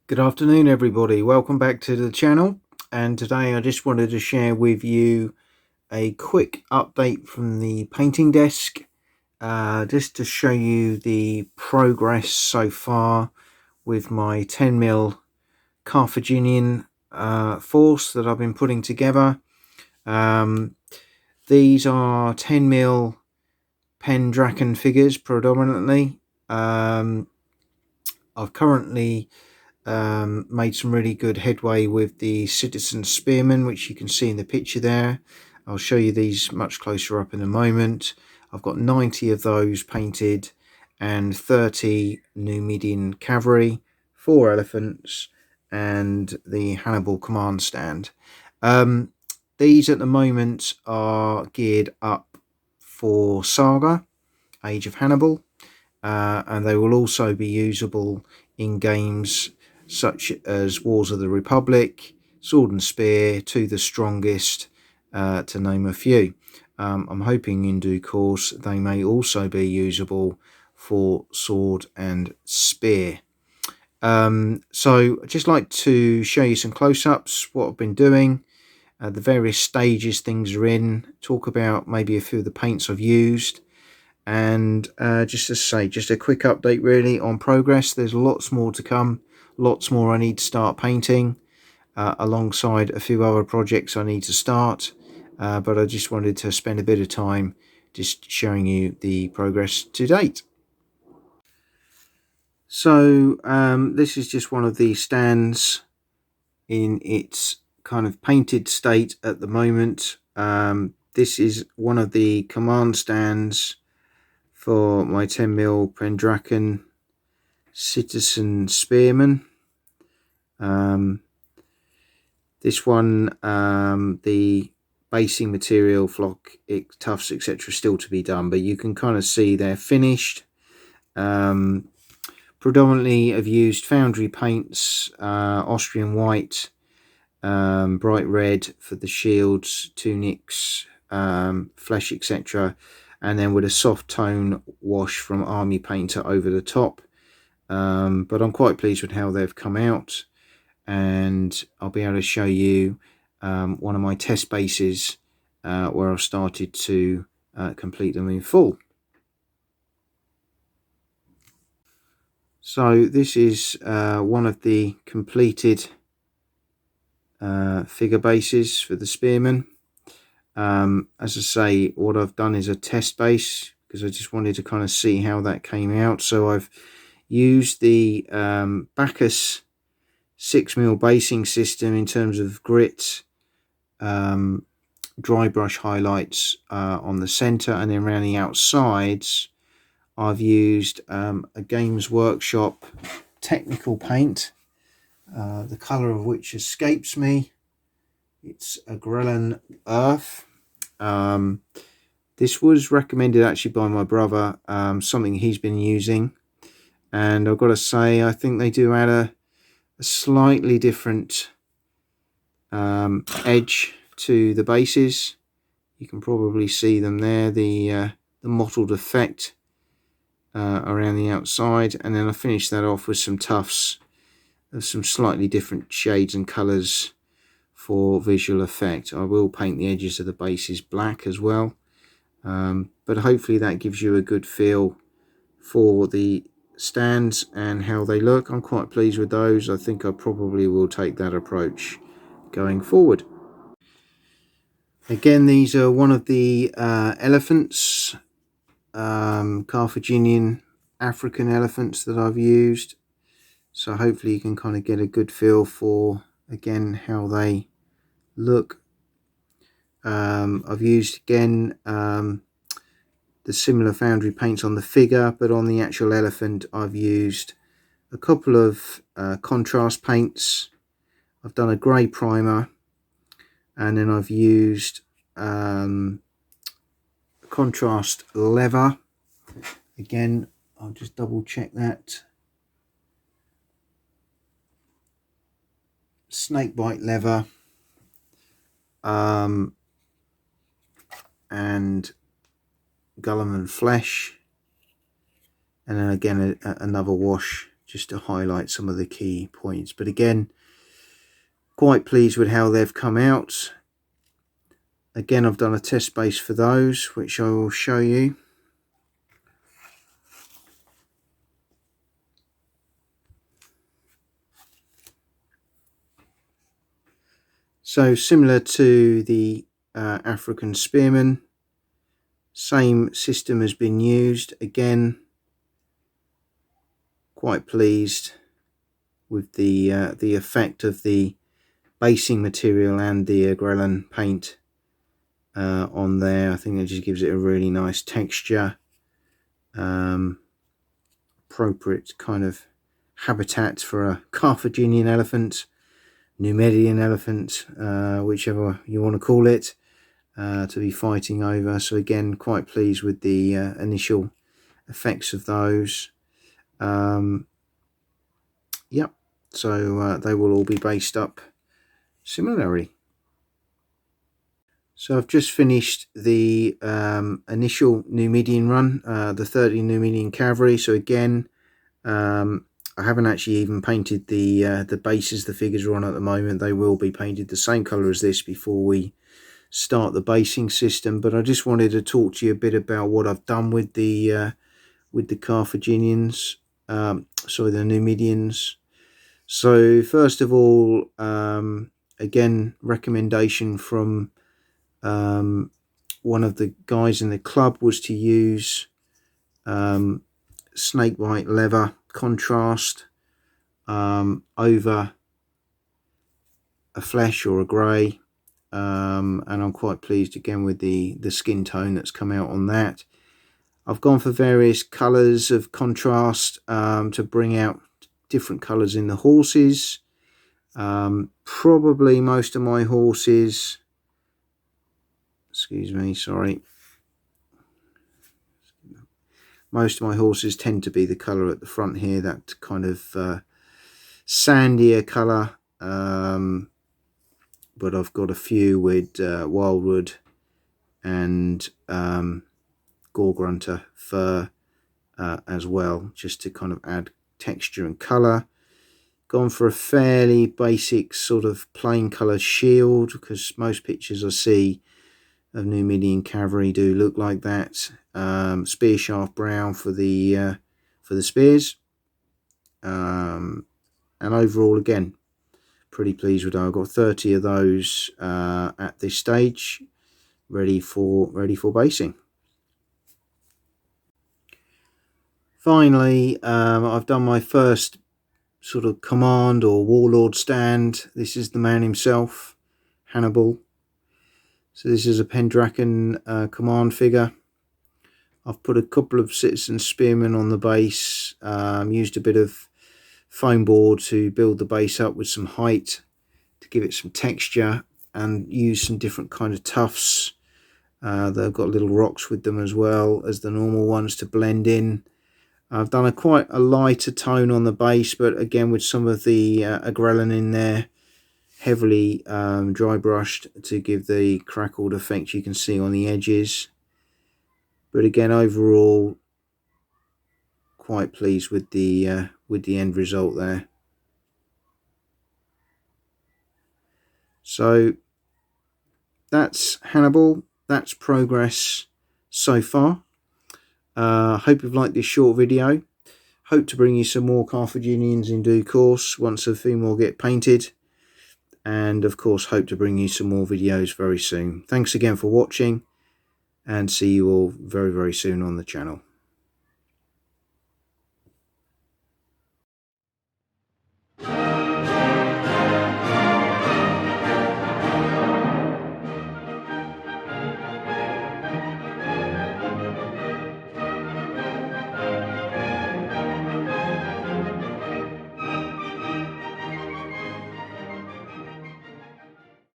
Good afternoon, everybody. Welcome back to the channel. And today I just wanted to share with you a quick update from the painting desk, just to show you the progress so far with my 10mm Carthaginian force that I've been putting together. These are 10mm Pendragon figures predominantly. I've currently made some really good headway with the citizen spearmen, which you can see in the picture there. I'll show you these much closer up in a moment. I've got 90 of those painted and 30 Minion Cavalry, 4 elephants, and the Hannibal command stand. These at the moment are geared up for Saga, Age of Hannibal, and they will also be usable in games such as Wars of the Republic, Sword and Spear, To the Strongest, to name a few. I'm hoping in due course they may also be usable for Sword and Spear. So I'd just like to show you some close-ups, what I've been doing, the various stages things are in, talk about maybe a few of the paints I've used, and just to say, just a quick update really on progress. There's lots more to come, lots more I need to start painting, alongside a few other projects I need to start, but I just wanted to spend a bit of time just showing you the progress to date. So this is just one of the stands in its kind of painted state at the moment. This is one of the command stands for my 10mm Pendragon citizen spearman. This one, the basing material, flock, tufts, etc. still to be done, but you can kind of see they're finished. Predominantly I've used foundry paints, Austrian white, bright red for the shields, tunics, flesh, etc., and then with a soft tone wash from Army Painter over the top. But I'm quite pleased with how they've come out, and I'll be able to show you one of my test bases where I've started to complete them in full. So this is one of the completed figure bases for the spearmen. As I say, what I've done is a test base because I just wanted to kind of see how that came out. So I've used the Bacchus 6mm basing system in terms of grit, dry brush highlights on the center, and then around the outsides I've used a Games Workshop technical paint, the color of which escapes me. It's a Grelin Earth. This was recommended actually by my brother, something he's been using, and I've got to say I think they do add a slightly different edge to the bases. You can probably see them there, the mottled effect around the outside, and then I finished that off with some tufts of some slightly different shades and colours for visual effect. I will paint the edges of the bases black as well, but hopefully that gives you a good feel for the stands and how they look. I'm quite pleased with those. I think I probably will take that approach going forward. Again, these are one of the elephants, Carthaginian African elephants that I've used, so hopefully you can kind of get a good feel for, again, how they look. I've used again the similar foundry paints on the figure, but on the actual elephant I've used a couple of contrast paints. I've done a grey primer, and then I've used contrast leather. Again, I'll just double check that. Snakebite leather, and Gulliman flesh, and then again another wash just to highlight some of the key points. But again, quite pleased with how they've come out. Again, I've done a test base for those, which I will show you. So similar to the African Spearman, same system has been used. Again, quite pleased with the effect of the basing material and the grelin paint on there. I think it just gives it a really nice texture, appropriate kind of habitat for a Carthaginian elephant, Numidian elephant, whichever you want to call it, to be fighting over. So again, quite pleased with the initial effects of those. Yep, so they will all be based up similarly. So I've just finished the initial Numidian run, the 30 Minion Cavalry. So again, I haven't actually even painted the bases the figures are on at the moment. They will be painted the same colour as this before we start the basing system. But I just wanted to talk to you a bit about what I've done with the Carthaginians, sorry, the Numidians. So first of all, again, recommendation from one of the guys in the club was to use snakebite leather contrast over a flesh or a grey, and I'm quite pleased again with the skin tone that's come out on that. I've gone for various colours of contrast to bring out different colours in the horses. Probably most of my horses, excuse me, sorry, most of my horses tend to be the colour at the front here, that kind of sandier colour, but I've got a few with wildwood and Gore-grunter fur as well, just to kind of add texture and colour. Gone for a fairly basic sort of plain colour shield, because most pictures I see of Minion Cavalry do look like that. Spear shaft brown for the spears, and overall again pretty pleased with that. I've got 30 of those at this stage, ready for basing. Finally, I've done my first sort of command or warlord stand. This is the man himself, Hannibal. So this is a Pendragon command figure. I've put a couple of citizen spearmen on the base, used a bit of foam board to build the base up with some height to give it some texture, and use some different kind of tufts. They've got little rocks with them as well as the normal ones to blend in. I've done quite a lighter tone on the base, but again with some of the grelin in there, heavily dry brushed to give the crackled effect you can see on the edges. But again, overall quite pleased with the end result there. So that's Hannibal, that's progress so far. Hope you've liked this short video. Hope to bring you some more Carthaginians in due course once a few more get painted, and of course hope to bring you some more videos very soon. Thanks again for watching, and see you all very soon on the channel.